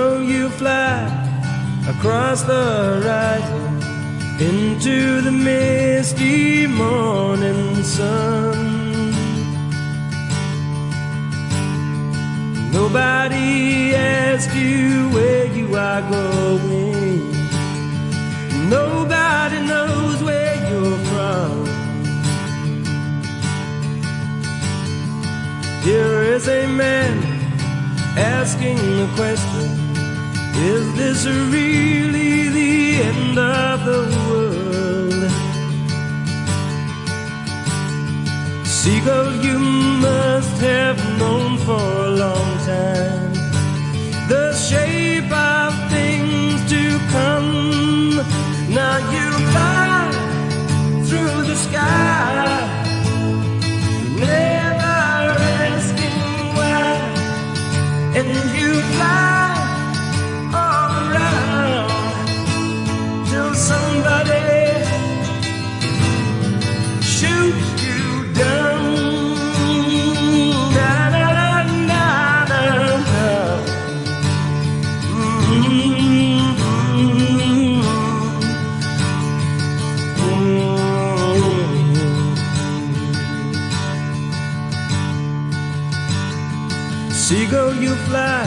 Seagull, you fly across the horizon into the misty morning sun. Nobody asks you where you are going. Nobody knows where you're from. Here is a man asking the question, is this really the end of the world? Seagull, you must have known for a long time the shape of things to come. Now you fly through the sky, never asking why, and you fly all around till somebody shoots you down. Seagull, you fly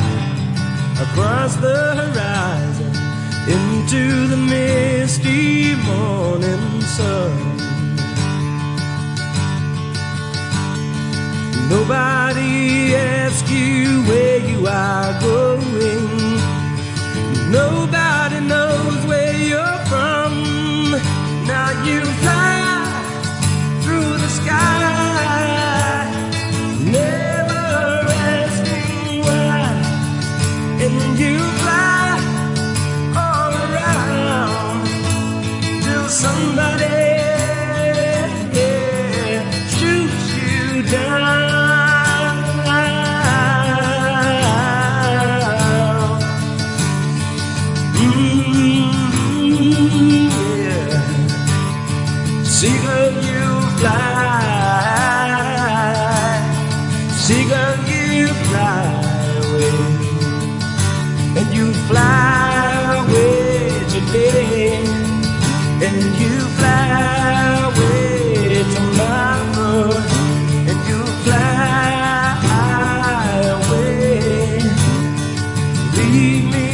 across the horizon into the misty morning sun. Nobody asks you where you are going. Nobody knows where you're from. Now you fly through the sky, never asking why, and you fly all around till somebody shoots you down. Seagull, you fly. Seagull, you fly away, and you fly away today, and you fly away tomorrow, and you fly away. Leave me